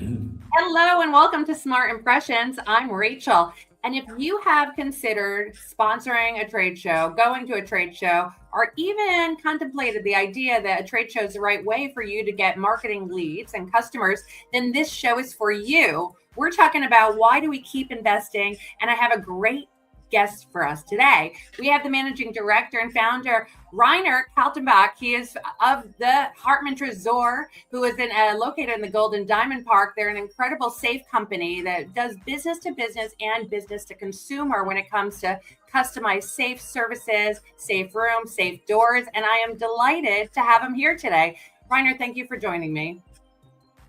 Hello and welcome to Smart Impressions. I'm Rachel. And if you have considered sponsoring a trade show, going to a trade show, or even contemplated the idea that a trade show is the right way for you to get marketing leads and customers, then this show is for you. We're talking about why do we keep investing? And I have a great guest for us today. We have the managing director and founder, Rainer Kaltenbach. He is of the Hartmann Tresor, who is located in the Golden Diamond Park. They're an incredible safe company that does business to business and business to consumer when it comes to customized safe services, safe rooms, safe doors. And I am delighted to have him here today. Rainer, thank you for joining me.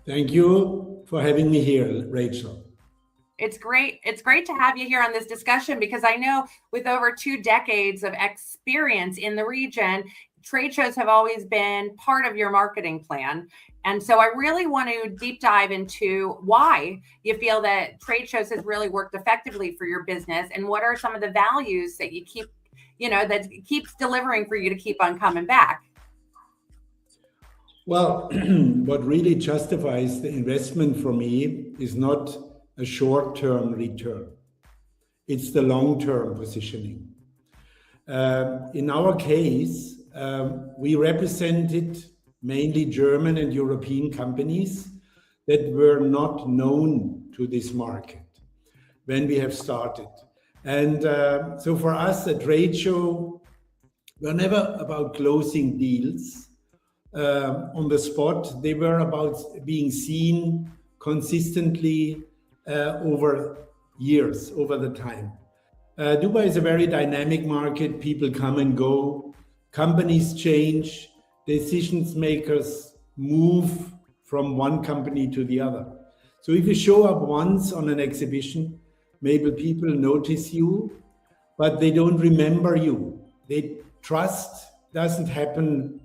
Thank you for having me here, Rachel. It's great. It's great to have you here on this discussion because I know with over 2 decades of experience in the region, trade shows have always been part of your marketing plan. And so I really want to deep dive into why you feel that trade shows has really worked effectively for your business and what are some of the values that you keep, that keeps delivering for you to keep on coming back. Well, what really justifies the investment for me is not a short-term return. It's the long-term positioning. In our case, we represented mainly German and European companies that were not known to this market when we have started. And so for us, a trade show were never about closing deals on the spot. They were about being seen consistently over years, over the time. Dubai is a very dynamic market. People come and go, companies change, decision makers move from one company to the other. So if you show up once on an exhibition, maybe people notice you, but they don't remember you. Trust doesn't happen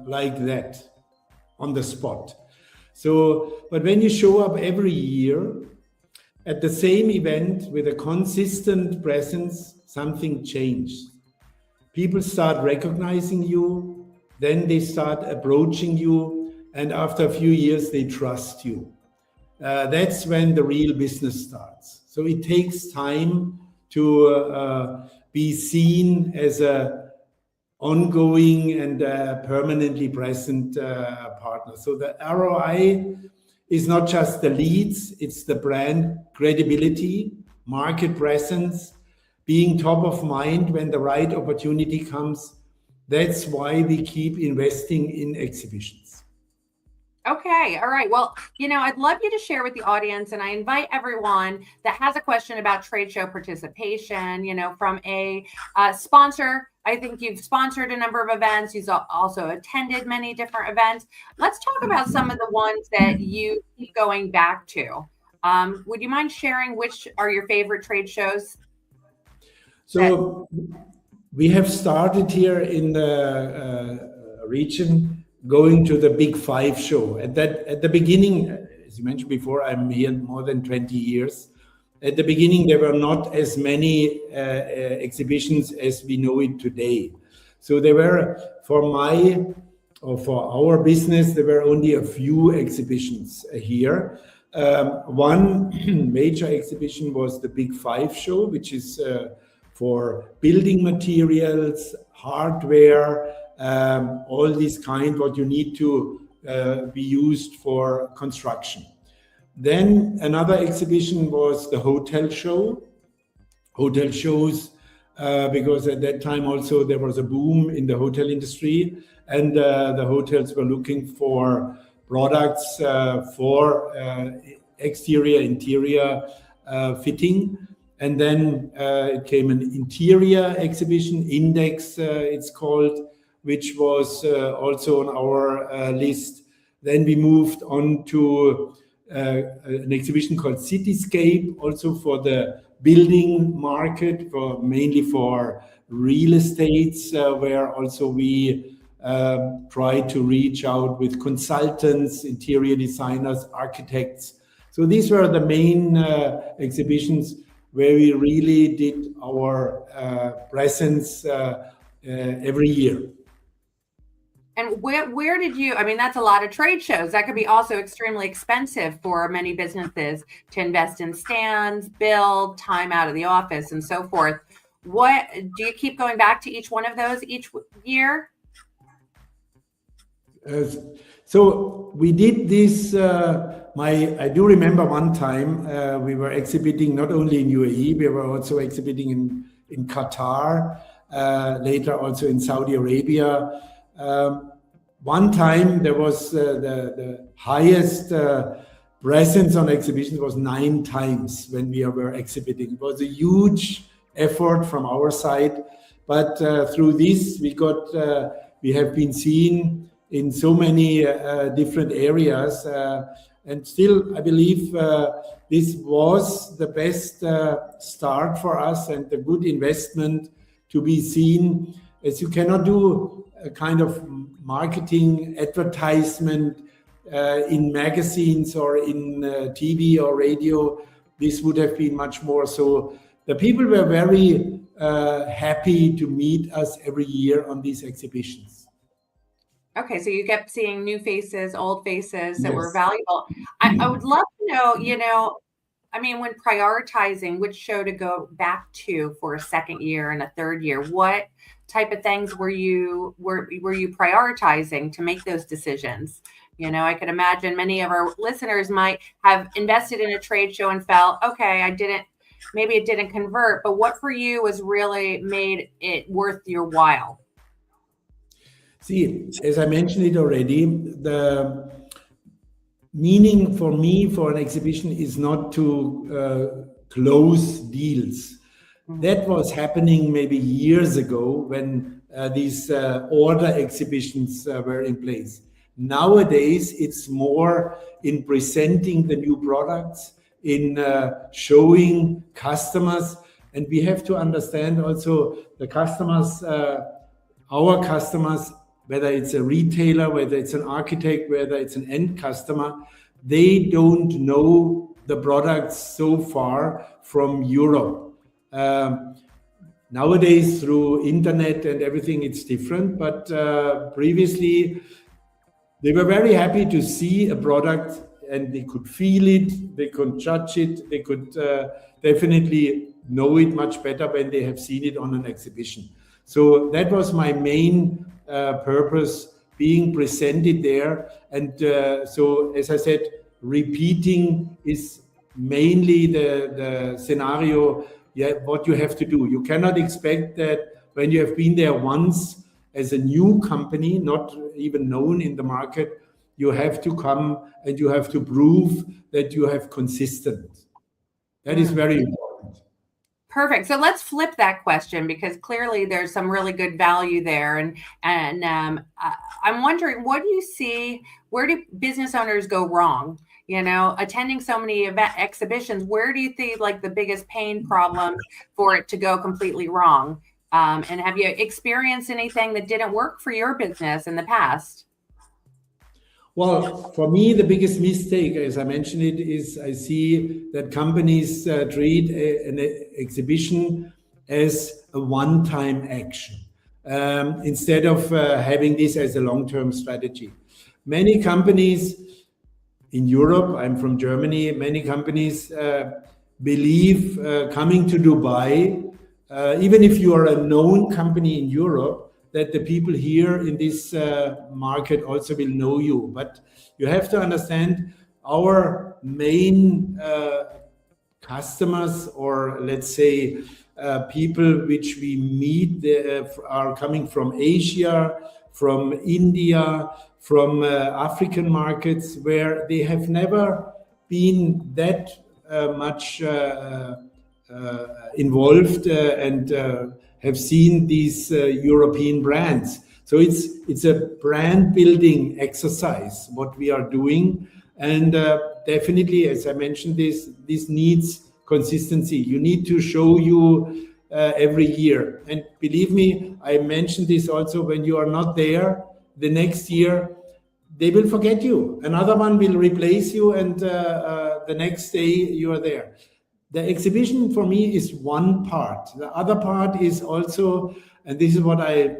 like that on the spot. So, but when you show up every year at the same event with a consistent presence, something changes. People start recognizing you, then they start approaching you, and after a few years, they trust you. That's when the real business starts. So it takes time to be seen as a ongoing and permanently present partner. So the ROI is not just the leads, it's the brand credibility, market presence, being top of mind when the right opportunity comes. That's why we keep investing in exhibitions. Okay. All right. Well, I'd love you to share with the audience, and I invite everyone that has a question about trade show participation, from a sponsor. I think you've sponsored a number of events. You've also attended many different events. Let's talk about some of the ones that you keep going back to. Would you mind sharing which are your favorite trade shows? So we have started here in the region going to the Big 5 show. At the beginning, as you mentioned before, I'm here more than 20 years. At the beginning, there were not as many exhibitions as we know it today. So there were, for our business, there were only a few exhibitions here. One major exhibition was the Big 5 show, which is for building materials, hardware, all these kind what you need to be used for construction. Then another exhibition was the hotel show. Hotel shows, because at that time also there was a boom in the hotel industry, and the hotels were looking for products for exterior, interior fitting. And then it came an interior exhibition, Index it's called, which was also on our list. Then we moved on to an exhibition called Cityscape, also for the building market, mainly for real estates, where also we try to reach out with consultants, interior designers, architects. So these were the main exhibitions where we really did our presence every year. And where did you, I mean, that's a lot of trade shows. That could be also extremely expensive for many businesses to invest in stands, build, time out of the office, and so forth. What do you keep going back to each one of those each year? So we did this. I do remember one time we were exhibiting not only in UAE, we were also exhibiting in Qatar, later also in Saudi Arabia. One time there was the highest presence on exhibitions was 9 times when we were exhibiting. It was a huge effort from our side, but through this we have been seen in so many different areas, and still I believe this was the best start for us and a good investment to be seen, as you cannot do a kind of marketing advertisement in magazines or in TV or radio. This would have been much more. So the people were very happy to meet us every year on these exhibitions. Okay, so you kept seeing new faces, old faces that were Yes. valuable. I would love to know, I mean, when prioritizing which show to go back to for a second year and a third year, what type of things were you prioritizing to make those decisions? I could imagine many of our listeners might have invested in a trade show and felt, okay, maybe it didn't convert, but what for you was really made it worth your while? See, as I mentioned it already, the meaning for me for an exhibition is not to close deals. That was happening maybe years ago when these order exhibitions were in place. Nowadays, it's more in presenting the new products, in showing customers, and we have to understand also the customers, our customers, whether it's a retailer, whether it's an architect, whether it's an end customer, they don't know the products so far from Europe. Nowadays, through internet and everything, it's different. But previously, they were very happy to see a product and they could feel it, they could judge it, they could definitely know it much better when they have seen it on an exhibition. So that was my main purpose, being presented there. And so, as I said, repeating is mainly the scenario, what you have to do. You cannot expect that when you have been there once as a new company, not even known in the market, you have to come and you have to prove that you have consistent. That is very important. Perfect. So let's flip that question, because clearly there's some really good value there. And I'm wondering, what do you see, where do business owners go wrong? Attending so many exhibitions, where do you see like the biggest pain problem for it to go completely wrong? And have you experienced anything that didn't work for your business in the past? Well, for me, the biggest mistake, as I mentioned it, is I see that companies treat an exhibition as a one-time action instead of having this as a long-term strategy. Many companies in Europe, I'm from Germany, many companies believe coming to Dubai, even if you are a known company in Europe, that the people here in this market also will know you. But you have to understand our main customers, or let's say people which we meet are coming from Asia, from India, from African markets, where they have never been that much involved and have seen these European brands. So it's a brand building exercise, what we are doing. And definitely, as I mentioned, this needs consistency. You need to show you every year. And believe me, I mentioned this also, when you are not there, the next year, they will forget you. Another one will replace you, and the next day you are there. The exhibition for me is one part. The other part is also, and this is what I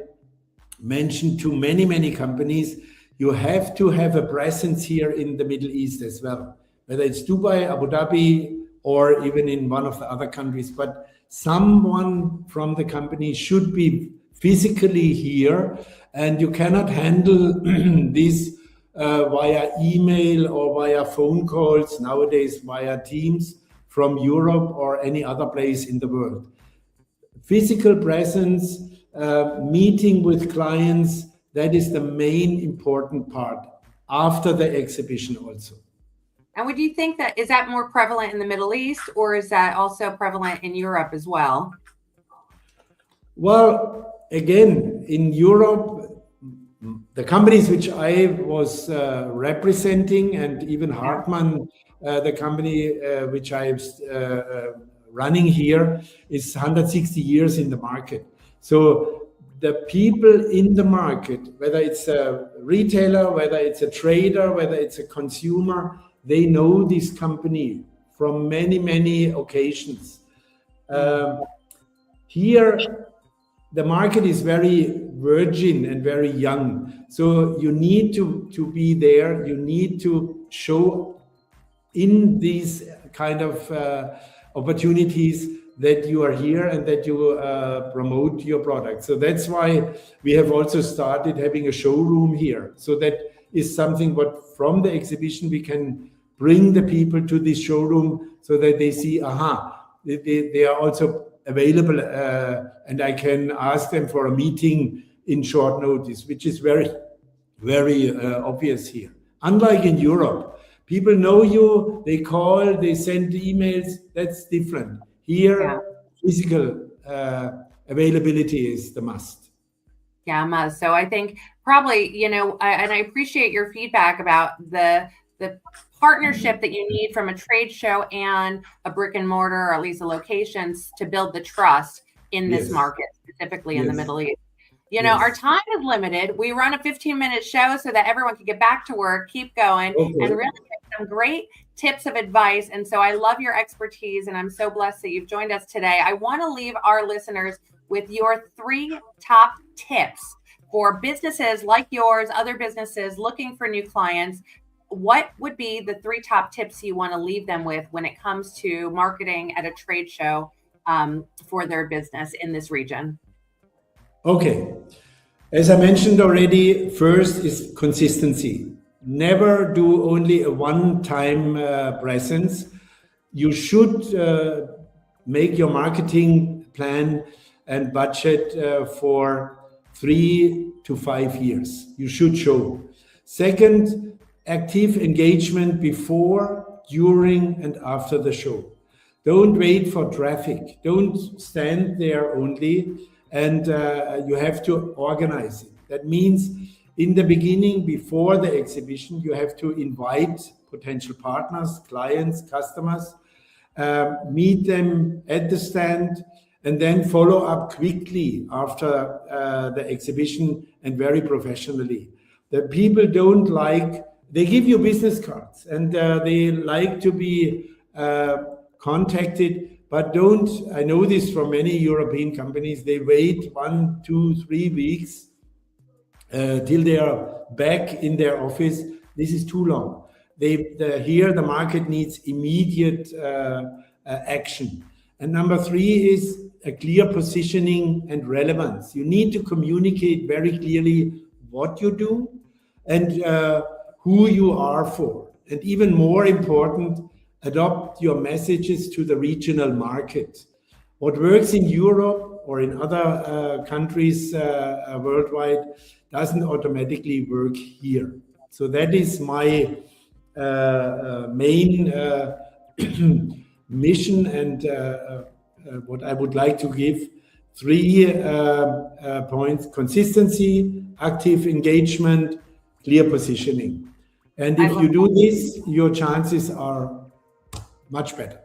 mentioned to many companies, you have to have a presence here in the Middle East as well, whether it's Dubai, Abu Dhabi, or even in one of the other countries. But someone from the company should be physically here, and you cannot handle this via email or via phone calls, nowadays via Teams from Europe or any other place in the world. Physical presence, meeting with clients, that is the main important part after the exhibition also. And would you think that, is that more prevalent in the Middle East, or is that also prevalent in Europe as well? Well, again, in Europe, the companies which I was representing, and even Hartmann, the company which I'm running here, is 160 years in the market. So the people in the market, whether it's a retailer, whether it's a trader, whether it's a consumer, they know this company from many occasions. Here, the market is very virgin and very young. So you need to be there. You need to show in these kind of opportunities that you are here and that you promote your product. So that's why we have also started having a showroom here. So that is something what from the exhibition we can bring the people to this showroom so that they see, they are also available, and I can ask them for a meeting in short notice, which is very obvious here. Unlike in Europe, people know you, they call, they send emails. That's different. Here, physical availability is the must. Yeah, must. So I think probably, and I appreciate your feedback about the partnership that you need from a trade show and a brick and mortar, or at least the locations, to build the trust in this market, specifically in the Middle East. Our time is limited. We run a 15-minute show so that everyone can get back to work, keep going, and really get some great tips of advice. And so I love your expertise, and I'm so blessed that you've joined us today. I want to leave our listeners with your 3 top tips for businesses like yours, other businesses looking for new clients. What would be the 3 top tips you want to leave them with when it comes to marketing at a trade show for their business in this region? Okay. As I mentioned already, first is consistency. Never do only a one-time presence. You should make your marketing plan and budget for 3 to 5 years. You should show. Second, active engagement before, during, and after the show. Don't wait for traffic. Don't stand there only, and you have to organize it. That means in the beginning, before the exhibition, you have to invite potential partners, clients, customers, meet them at the stand, and then follow up quickly after the exhibition and very professionally. The people don't like, they give you business cards and they like to be contacted, but don't, I know this from many European companies, they wait 1, 2, 3 weeks till they are back in their office. This is too long. Here the market needs immediate action. And number 3 is a clear positioning and relevance. You need to communicate very clearly what you do and who you are for. And even more important, adopt your messages to the regional market. What works in Europe or in other countries worldwide doesn't automatically work here. So that is my main mission, and what I would like to give 3 points: consistency, active engagement, clear positioning. And if you do this, your chances are much better.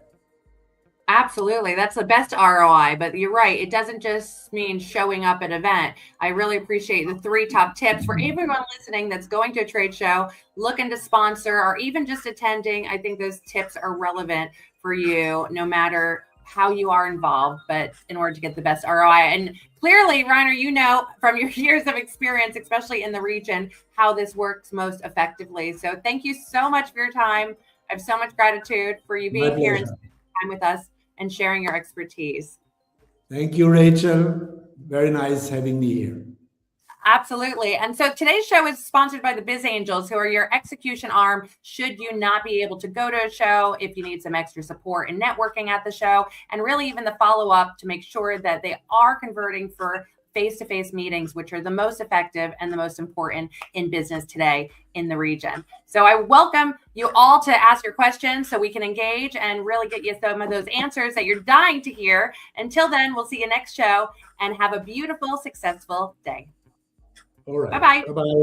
Absolutely. That's the best ROI, but you're right. It doesn't just mean showing up at an event. I really appreciate the 3 top tips for everyone listening that's going to a trade show, looking to sponsor, or even just attending. I think those tips are relevant for you no matter how you are involved, but in order to get the best ROI. And clearly, Reiner, you know from your years of experience, especially in the region, how this works most effectively. So thank you so much for your time. I have so much gratitude for you being here and spending time with us and sharing your expertise. Thank you, Rachel. Very nice having me here. Absolutely. And so today's show is sponsored by the Biz Angels, who are your execution arm should you not be able to go to a show, if you need some extra support and networking at the show, and really even the follow-up to make sure that they are converting for face-to-face meetings, which are the most effective and the most important in business today in the region. So I welcome you all to ask your questions so we can engage and really get you some of those answers that you're dying to hear. Until then, we'll see you next show and have a beautiful, successful day. All right. Bye-bye. Bye-bye.